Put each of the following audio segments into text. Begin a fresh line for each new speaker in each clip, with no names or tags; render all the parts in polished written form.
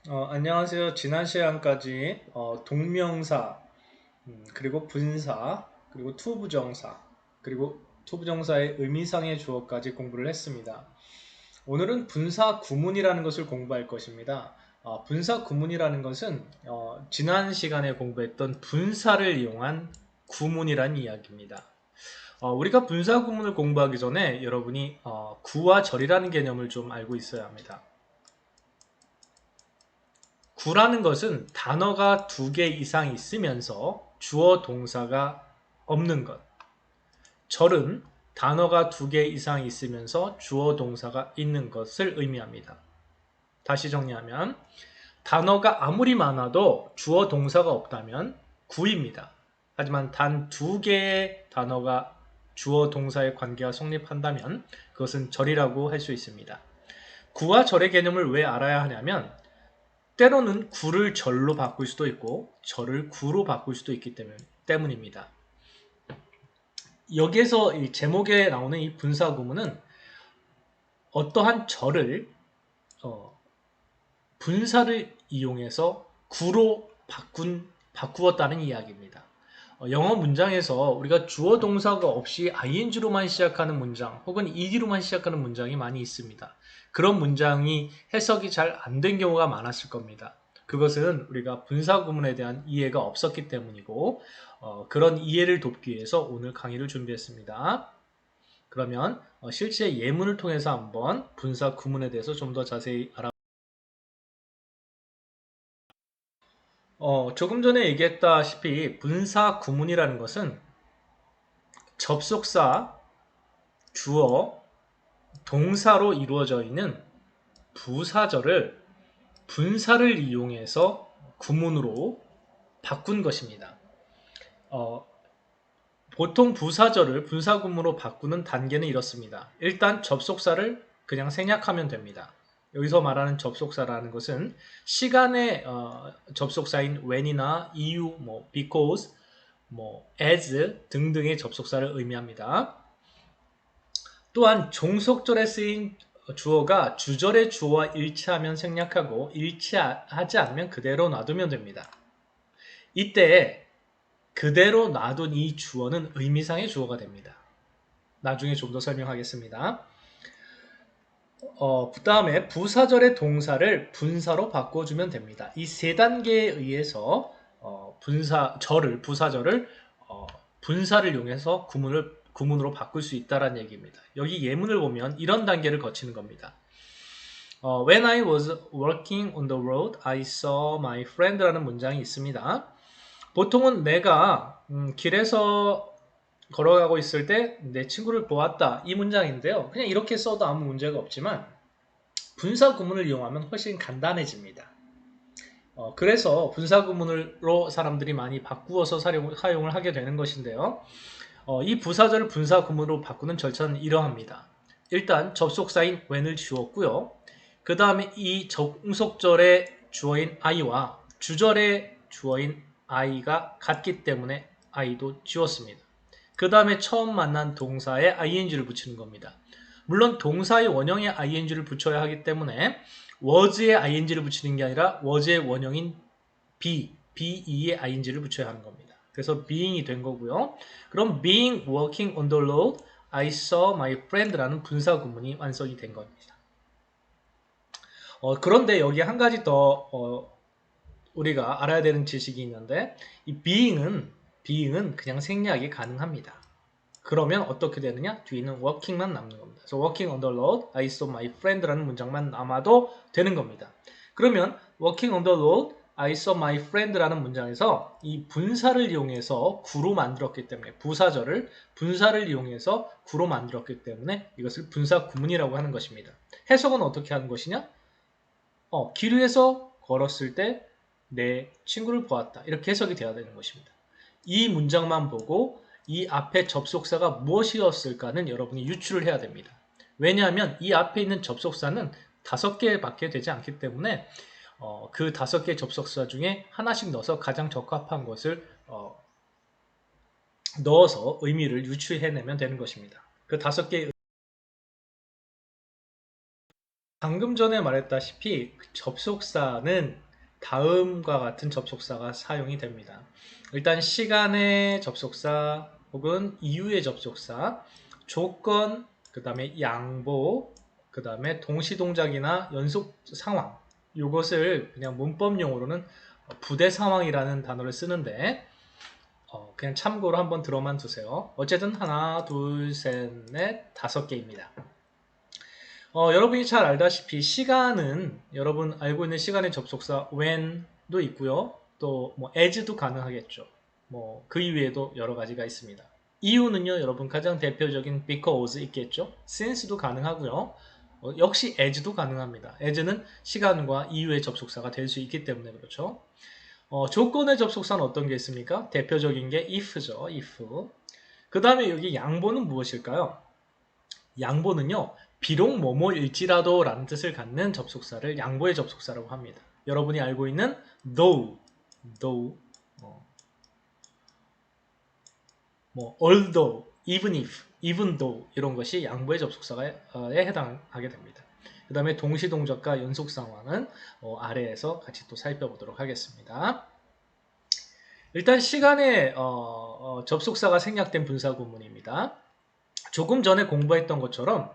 안녕하세요. 지난 시간까지 동명사, 그리고 분사, 그리고 투부정사, 그리고 투부정사의 의미상의 주어까지 공부를 했습니다. 오늘은 분사 구문이라는 것을 공부할 것입니다. 분사 구문이라는 것은 지난 시간에 공부했던 분사를 이용한 구문이라는 이야기입니다. 우리가 분사 구문을 공부하기 전에 여러분이 구와 절이라는 개념을 좀 알고 있어야 합니다. 구라는 것은 단어가 두 개 이상 있으면서 주어 동사가 없는 것. 절은 단어가 두 개 이상 있으면서 주어 동사가 있는 것을 의미합니다. 다시 정리하면 단어가 아무리 많아도 주어 동사가 없다면 구입니다. 하지만 단 두 개의 단어가 주어 동사의 관계가 성립한다면 그것은 절이라고 할 수 있습니다. 구와 절의 개념을 왜 알아야 하냐면 때로는 구를 절로 바꿀 수도 있고 절을 구로 바꿀 수도 있기 때문입니다. 여기에서 이 제목에 나오는 이 분사 구문은 어떠한 절을 분사를 이용해서 구로 바꾸었다는 이야기입니다. 영어 문장에서 우리가 주어 동사가 없이 ing로만 시작하는 문장 혹은 ed로만 시작하는 문장이 많이 있습니다. 그런 문장이 해석이 잘 안 된 경우가 많았을 겁니다. 그것은 우리가 분사 구문에 대한 이해가 없었기 때문이고 그런 이해를 돕기 위해서 오늘 강의를 준비했습니다. 그러면 실제 예문을 통해서 한번 분사 구문에 대해서 좀 더 자세히 조금 전에 얘기했다시피 분사 구문이라는 것은 접속사, 주어, 동사로 이루어져 있는 부사절을 분사를 이용해서 구문으로 바꾼 것입니다. 보통 부사절을 분사구문으로 바꾸는 단계는 이렇습니다. 일단 접속사를 그냥 생략하면 됩니다. 여기서 말하는 접속사라는 것은 시간의 접속사인 when이나 이유, because, as 등등의 접속사를 의미합니다. 또한 종속절에 쓰인 주어가 주절의 주어와 일치하면 생략하고 일치하지 않으면 그대로 놔두면 됩니다. 이때 그대로 놔둔 이 주어는 의미상의 주어가 됩니다. 나중에 좀 더 설명하겠습니다. 그 다음에 부사절의 동사를 분사로 바꿔주면 됩니다. 이 세 단계에 의해서 부사절을 분사를 이용해서 구문으로 바꿀 수 있다는 얘기입니다. 여기 예문을 보면 이런 단계를 거치는 겁니다. When I was walking on the road, I saw my friend라는 문장이 있습니다. 보통은 내가 길에서 걸어가고 있을 때 내 친구를 보았다 이 문장인데요. 그냥 이렇게 써도 아무 문제가 없지만 분사 구문을 이용하면 훨씬 간단해집니다. 그래서 분사 구문으로 사람들이 많이 바꾸어서 사용을 하게 되는 것인데요. 이 부사절을 분사 구문으로 바꾸는 절차는 이러합니다. 일단 접속사인 when을 지웠고요. 그 다음에 이 종속절의 주어인 I와 주절의 주어인 I가 같기 때문에 I도 지웠습니다. 그 다음에 처음 만난 동사에 ing를 붙이는 겁니다. 물론 동사의 원형에 ing를 붙여야 하기 때문에 was에 ing를 붙이는 게 아니라 was의 원형인 be에 ing를 붙여야 하는 겁니다. 그래서 being이 된 거고요. 그럼 being walking on the road, I saw my friend라는 분사 구문이 완성이 된 겁니다. 그런데 여기 한 가지 더 우리가 알아야 되는 지식이 있는데 이 being은 그냥 생략이 가능합니다. 그러면 어떻게 되느냐? 뒤에는 working만 남는 겁니다. 그래서 working on the road, I saw my friend라는 문장만 남아도 되는 겁니다. 그러면 working on the road, I saw my friend라는 문장에서 이 분사를 이용해서 구로 만들었기 때문에 분사를 이용해서 구로 만들었기 때문에 이것을 분사 구문이라고 하는 것입니다. 해석은 어떻게 하는 것이냐? 길 위에서 걸었을 때 내 친구를 보았다. 이렇게 해석이 되어야 되는 것입니다. 이 문장만 보고 이 앞에 접속사가 무엇이었을까는 여러분이 유추를 해야 됩니다. 왜냐하면 이 앞에 있는 접속사는 5개밖에 되지 않기 때문에 그 5개의 접속사 중에 하나씩 넣어서 가장 적합한 것을 넣어서 의미를 유추해내면 되는 것입니다. 그 5개의 방금 전에 말했다시피 접속사는 다음과 같은 접속사가 사용이 됩니다. 일단 시간의 접속사 혹은 이유의 접속사, 조건, 그 다음에 양보, 그 다음에 동시동작이나 연속 상황, 이것을 그냥 문법 용어로는 부대 상황이라는 단어를 쓰는데 그냥 참고로 한번 들어만 두세요. 어쨌든 하나, 둘, 셋, 넷, 5개입니다. 여러분이 잘 알다시피 시간은 여러분 알고 있는 시간의 접속사 when도 있고요. 또 뭐 as도 가능하겠죠. 뭐 그 이외에도 여러 가지가 있습니다. 이유는요, 여러분 가장 대표적인 because 있겠죠. since도 가능하고요. 역시 as도 가능합니다. as는 시간과 이유의 접속사가 될 수 있기 때문에 그렇죠. 조건의 접속사는 어떤 게 있습니까? 대표적인 게 if죠. if. 그 다음에 여기 양보는 무엇일까요? 양보는요, 비록 뭐뭐일지라도 라는 뜻을 갖는 접속사를 양보의 접속사라고 합니다. 여러분이 알고 있는 though, although, even if, even though 이런 것이 양보의 접속사에 해당하게 됩니다. 그 다음에 동시동작과 연속상황은 아래에서 같이 또 살펴보도록 하겠습니다. 일단 시간에 접속사가 생략된 분사구문입니다. 조금 전에 공부했던 것처럼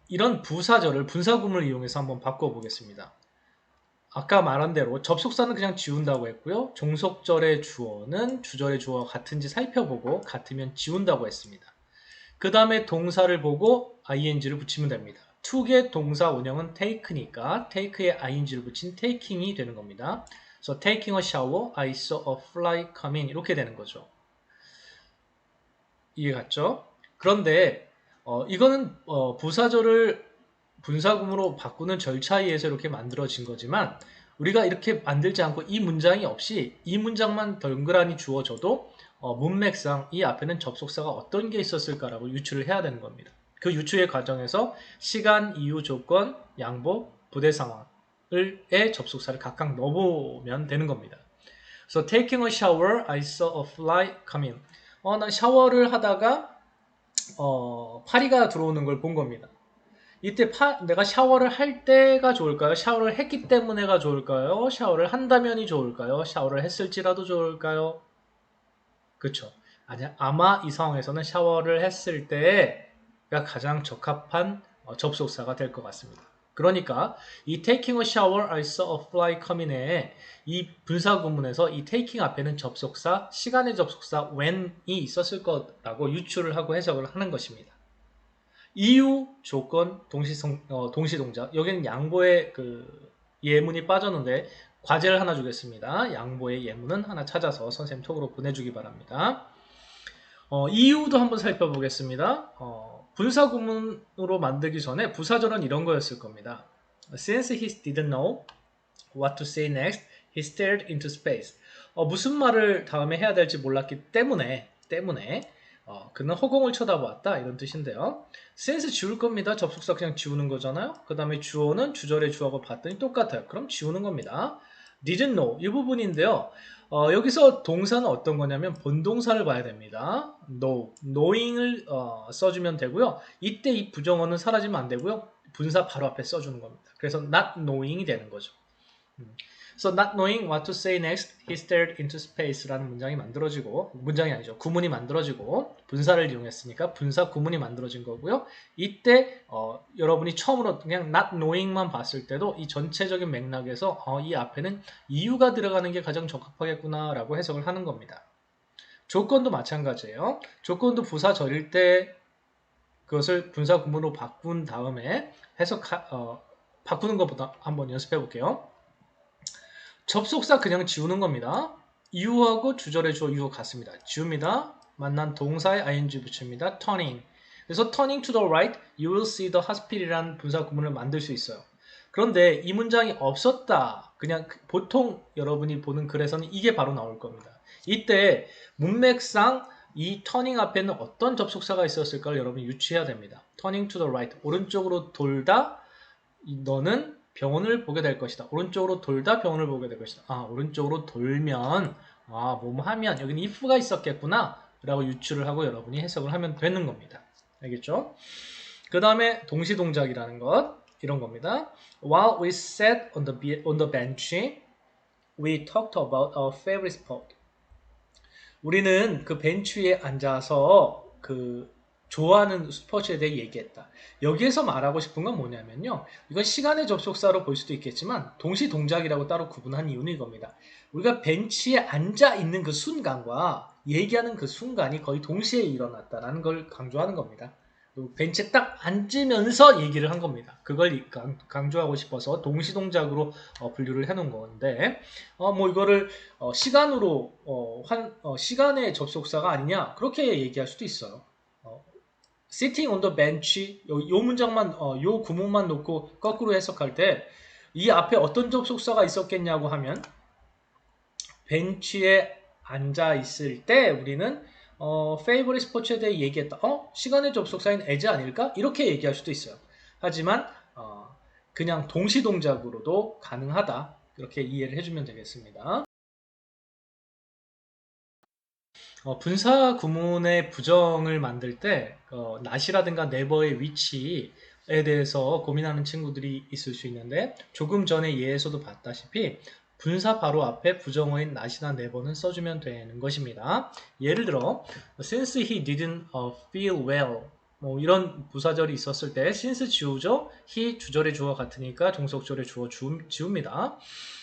이런 부사절을 분사구문을 이용해서 한번 바꿔보겠습니다. 아까 말한 대로 접속사는 그냥 지운다고 했고요. 종속절의 주어는 주절의 주어와 같은지 살펴보고 같으면 지운다고 했습니다. 그 다음에 동사를 보고 ing를 붙이면 됩니다. to의 동사 원형은 take니까 take에 ing를 붙인 taking이 되는 겁니다. 그래서 taking a shower, I saw a fly come in 이렇게 되는 거죠. 이해 갔죠? 그런데 이거는 부사절을 분사구문으로 바꾸는 절차에 의해서 이렇게 만들어진 거지만 우리가 이렇게 만들지 않고 이 문장이 없이 이 문장만 덩그러니 주어져도 문맥상 이 앞에는 접속사가 어떤 게 있었을까라고 유추를 해야 되는 겁니다. 그 유추의 과정에서 시간, 이유, 조건, 양보, 부대 상황의 접속사를 각각 넣어보면 되는 겁니다. So taking a shower, I saw a fly come in. 난 샤워를 하다가 파리가 들어오는 걸 본 겁니다. 이때 내가 샤워를 할 때가 좋을까요? 샤워를 했기 때문에가 좋을까요? 샤워를 한다면이 좋을까요? 샤워를 했을지라도 좋을까요? 그쵸? 아마 이 상황에서는 샤워를 했을 때가 가장 적합한 접속사가 될 것 같습니다. 그러니까 이 taking a shower, I saw a fly come in에 이 분사구문에서 이 taking 앞에는 접속사, 시간의 접속사 when이 있었을 거라고 유추를 하고 해석을 하는 것입니다. 이유, 조건, 동시동작. 여기는 양보의 예문이 빠졌는데 과제를 하나 주겠습니다. 양보의 예문은 하나 찾아서 선생님 톡으로 보내주기 바랍니다. 이유도 한번 살펴보겠습니다. 분사구문으로 만들기 전에 부사절은 이런 거였을 겁니다. Since he didn't know what to say next, he stared into space. 무슨 말을 다음에 해야 될지 몰랐기 때문에 그는 허공을 쳐다보았다 이런 뜻인데요. since 지울 겁니다. 접속사 그냥 지우는 거잖아요. 그 다음에 주어는 주절의 주어하고 봤더니 똑같아요. 그럼 지우는 겁니다. didn't know 이 부분인데요. 여기서 동사는 어떤 거냐면 본동사를 봐야 됩니다. knowing을 써주면 되고요. 이때 이 부정어는 사라지면 안 되고요. 분사 바로 앞에 써주는 겁니다. 그래서 not knowing이 되는 거죠. So not knowing what to say next, he stared into space라는 문장이 만들어지고, 문장이 아니죠. 구문이 만들어지고 분사를 이용했으니까 분사 구문이 만들어진 거고요. 이때 여러분이 처음으로 그냥 not knowing만 봤을 때도 이 전체적인 맥락에서 이 앞에는 이유가 들어가는 게 가장 적합하겠구나라고 해석을 하는 겁니다. 조건도 마찬가지예요. 조건도 부사절일 때 그것을 분사 구문으로 바꾼 다음에 바꾸는 것보다 한번 연습해 볼게요. 접속사 그냥 지우는 겁니다. 이유하고 주절의 주어 이유 같습니다. 지웁니다. 만난 동사에 ing 붙입니다. turning. 그래서 turning to the right, you will see the hospital이라는 분사 구문을 만들 수 있어요. 그런데 이 문장이 없었다. 그냥 보통 여러분이 보는 글에서는 이게 바로 나올 겁니다. 이때 문맥상 이 turning 앞에는 어떤 접속사가 있었을까를 여러분이 유추해야 됩니다. turning to the right, 오른쪽으로 돌다, 너는 병원을 보게 될 것이다. 오른쪽으로 돌다 병원을 보게 될 것이다. 오른쪽으로 돌면 뭐뭐 하면 여기는 if가 있었겠구나 라고 유추를 하고 여러분이 해석을 하면 되는 겁니다. 알겠죠? 그 다음에 동시동작이라는 것. 이런 겁니다. While we sat on the bench, we talked about our favorite sport. 우리는 그 벤치 위에 앉아서 그 좋아하는 스포츠에 대해 얘기했다. 여기에서 말하고 싶은 건 뭐냐면요. 이건 시간의 접속사로 볼 수도 있겠지만 동시 동작이라고 따로 구분한 이유는 이겁니다. 우리가 벤치에 앉아 있는 그 순간과 얘기하는 그 순간이 거의 동시에 일어났다는 걸 강조하는 겁니다. 벤치에 딱 앉으면서 얘기를 한 겁니다. 그걸 강조하고 싶어서 동시 동작으로 분류를 해놓은 건데, 뭐 이거를 시간으로 시간의 접속사가 아니냐 그렇게 얘기할 수도 있어요. sitting on the bench 요 문장만 요 구문만 놓고 거꾸로 해석할 때 이 앞에 어떤 접속사가 있었겠냐고 하면 벤치에 앉아 있을 때 우리는 favorite 스포츠에 대해 얘기했다. 시간의 접속사인 as 아닐까? 이렇게 얘기할 수도 있어요. 하지만 그냥 동시 동작으로도 가능하다. 이렇게 이해를 해주면 되겠습니다. 분사 구문의 부정을 만들 때 not이라든가 never의 위치에 대해서 고민하는 친구들이 있을 수 있는데 조금 전에 예에서도 봤다시피 분사 바로 앞에 부정어인 not이나 never는 써주면 되는 것입니다. 예를 들어 since he didn't feel well 뭐 이런 부사절이 있었을 때 since 지우죠. he 주절의 주어 같으니까 종속절의 주어 지웁니다.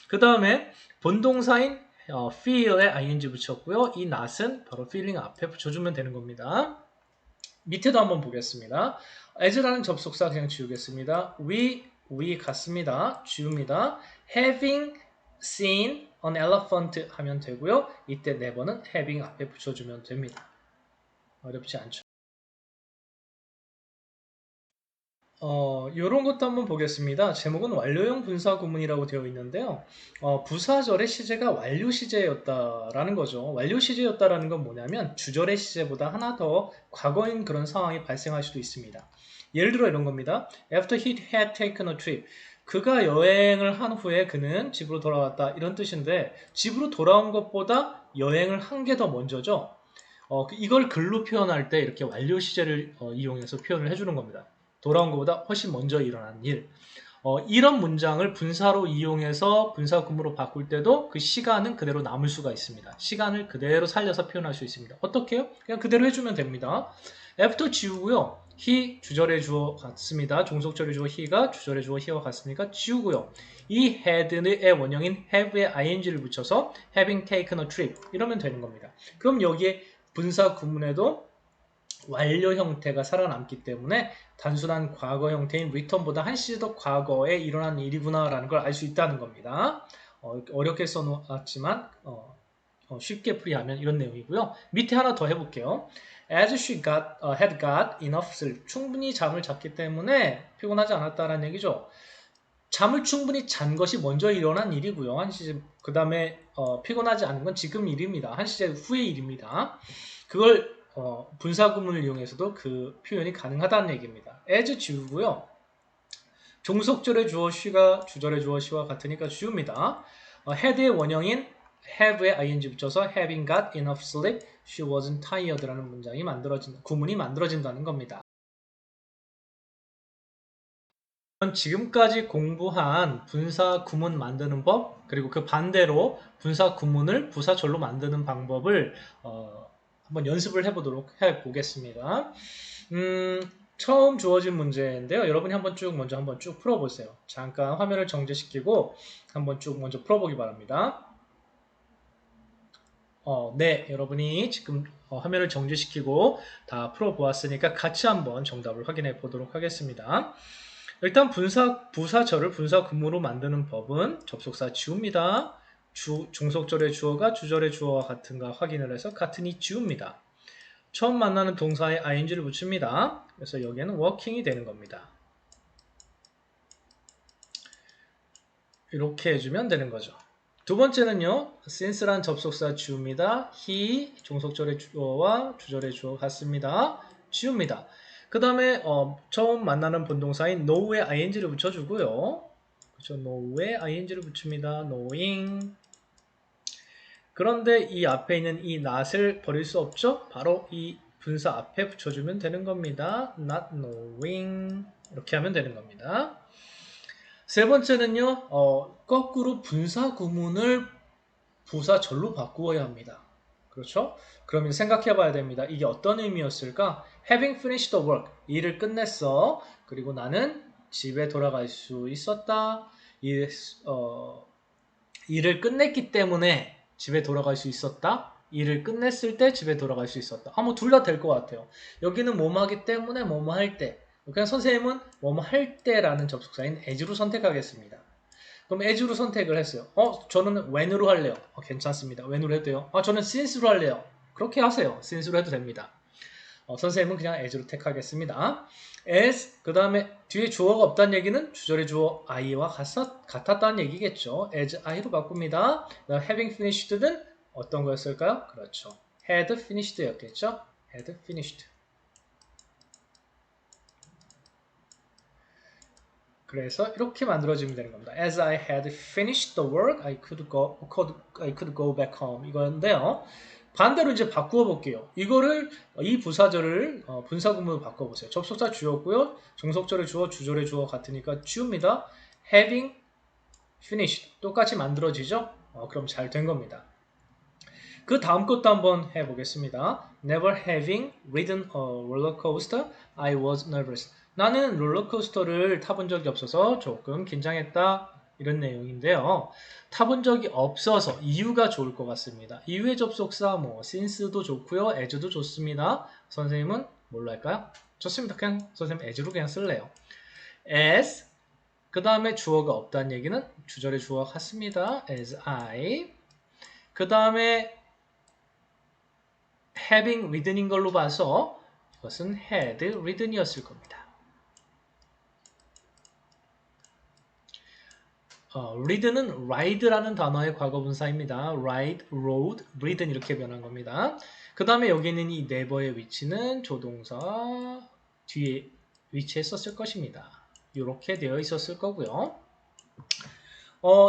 그 다음에 본동사인 feel에 ing 붙였고요. 이 not은 바로 feeling 앞에 붙여주면 되는 겁니다. 밑에도 한번 보겠습니다. as라는 접속사 그냥 지우겠습니다. we 같습니다. 지웁니다. having seen an elephant 하면 되고요. 이때 never는 having 앞에 붙여주면 됩니다. 어렵지 않죠. 이런 것도 한번 보겠습니다. 제목은 완료형 분사 구문이라고 되어 있는데요. 부사절의 시제가 완료 시제였다라는 거죠. 완료 시제였다라는 건 뭐냐면 주절의 시제보다 하나 더 과거인 그런 상황이 발생할 수도 있습니다. 예를 들어 이런 겁니다. After he had taken a trip. 그가 여행을 한 후에 그는 집으로 돌아왔다. 이런 뜻인데 집으로 돌아온 것보다 여행을 한 게 더 먼저죠. 이걸 글로 표현할 때 이렇게 완료 시제를 이용해서 표현을 해주는 겁니다. 돌아온 것보다 훨씬 먼저 일어난 일. 이런 문장을 분사로 이용해서 분사 구문으로 바꿀 때도 그 시간은 그대로 남을 수가 있습니다. 시간을 그대로 살려서 표현할 수 있습니다. 어떻게요? 그냥 그대로 해주면 됩니다. after 지우고요. he 주절의 주어 같습니다. 종속절의 주어 he가 주절의 주어 he와 같으니까 지우고요. 이 had의 원형인 have에 ing를 붙여서 having taken a trip 이러면 되는 겁니다. 그럼 여기에 분사 구문에도 완료 형태가 살아남기 때문에 단순한 과거 형태인 return보다 한 시제 더 과거에 일어난 일이구나 라는 걸 알 수 있다는 겁니다. 어렵게 써놓았지만 쉽게 풀이하면 이런 내용이고요. 밑에 하나 더 해볼게요. As she had got enough sleep. 충분히 잠을 잤기 때문에 피곤하지 않았다는 얘기죠. 잠을 충분히 잔 것이 먼저 일어난 일이고요. 한 시제 그 다음에 피곤하지 않은 건 지금 일입니다. 한 시제 후의 일입니다. 그걸 분사 구문을 이용해서도 그 표현이 가능하다는 얘기입니다. as 지우고요. 종속절의 주어 she가 주절의 주어 she와 같으니까 지웁니다. had의 원형인 have에 ing 붙여서 having got enough sleep, she wasn't tired라는 문장이 구문이 만들어진다는 겁니다. 지금까지 공부한 분사 구문 만드는 법 그리고 그 반대로 분사 구문을 부사절로 만드는 방법을 한번 연습을 해보겠습니다. 처음 주어진 문제인데요. 여러분이 먼저 한번 쭉 풀어보세요. 잠깐 화면을 정지시키고 한번 쭉 먼저 풀어보기 바랍니다. 네, 여러분이 지금 화면을 정지시키고 다 풀어보았으니까 같이 한번 정답을 확인해 보도록 하겠습니다. 일단 부사절을 분사 구문으로 만드는 법은 접속사 지웁니다. 종속절의 주어가 주절의 주어와 같은가 확인을 해서 같으니 지웁니다. 처음 만나는 동사에 ing를 붙입니다. 그래서 여기에는 working이 되는 겁니다. 이렇게 해주면 되는 거죠. 두 번째는요. since란 접속사 지웁니다. he 종속절의 주어와 주절의 주어 같습니다. 지웁니다. 그 다음에 처음 만나는 본동사인 know에 ing를 붙여주고요. 그렇죠. know에 ing를 붙입니다. knowing. 그런데 이 앞에 있는 이 not을 버릴 수 없죠. 바로 이 분사 앞에 붙여주면 되는 겁니다. not knowing. 이렇게 하면 되는 겁니다. 세 번째는요, 거꾸로 분사 구문을 부사절로 바꾸어야 합니다. 그렇죠? 그러면 생각해 봐야 됩니다. 이게 어떤 의미였을까? Having finished the work. 일을 끝냈어. 그리고 나는 집에 돌아갈 수 있었다. 일을 끝냈기 때문에 집에 돌아갈 수 있었다. 일을 끝냈을 때 집에 돌아갈 수 있었다. 뭐 둘 다 될 것 같아요. 여기는 뭐뭐 하기 때문에 뭐뭐 할 때. 그냥 선생님은 뭐뭐 할 때라는 접속사인 as로 선택하겠습니다. 그럼 as로 선택을 했어요. 저는 when으로 할래요. 괜찮습니다. when으로 해도 돼요. 저는 since로 할래요. 그렇게 하세요. since로 해도 됩니다. 선생님은 그냥 as로 택하겠습니다. as, 그 다음에 뒤에 주어가 없다는 얘기는 주절의 주어 I와 같았다는 얘기겠죠. as I로 바꿉니다. having finished는 어떤 거였을까요? 그렇죠. had finished 였겠죠. had finished. 그래서 이렇게 만들어지면 되는 겁니다. As I had finished the work, I could go back home. 이건데요. 반대로 이제 바꾸어 볼게요. 이 부사절을 분사구문으로 바꿔보세요. 접속사 주였고요. 종속절의 주어, 주절의 주어 같으니까 주입니다. Having finished. 똑같이 만들어지죠? 그럼 잘 된 겁니다. 그 다음 것도 한번 해보겠습니다. Never having ridden a roller coaster, I was nervous. 나는 롤러코스터를 타본 적이 없어서 조금 긴장했다. 이런 내용인데요. 타본 적이 없어서 이유가 좋을 것 같습니다. 이유의 접속사 since도 좋고요. as도 좋습니다. 선생님은 뭘로 할까요? 좋습니다. 그냥 선생님 as로 그냥 쓸래요. as 그 다음에 주어가 없다는 얘기는 주절의 주어가 같습니다. as I 그 다음에 having ridden인 걸로 봐서 이것은 had ridden이었을 겁니다. rid는 ride라는 단어의 과거분사입니다. ride, rode, ridden 이렇게 변한 겁니다. 그 다음에 여기 있는 이 never의 위치는 조동사 뒤에 위치했었을 것입니다. 이렇게 되어 있었을 거고요.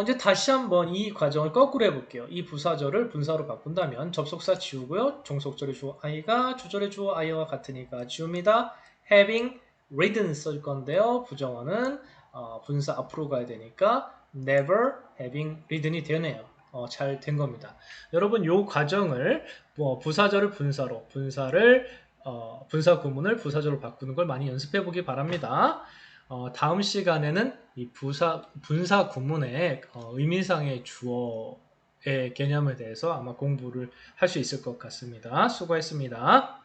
이제 다시 한번 이 과정을 거꾸로 해볼게요. 이 부사절을 분사로 바꾼다면 접속사 지우고요. 종속절의 주어 I가 주절의 주어 I와 같으니까 지웁니다. having ridden 쓸 건데요. 부정어는 분사 앞으로 가야 되니까 never having ridden이 되네요. 잘 된 겁니다. 여러분 이 과정을 부사절을 분사로 분사 구문을 부사절로 바꾸는 걸 많이 연습해 보기 바랍니다. 다음 시간에는 이 분사 구문의 의미상의 주어의 개념에 대해서 아마 공부를 할 수 있을 것 같습니다. 수고했습니다.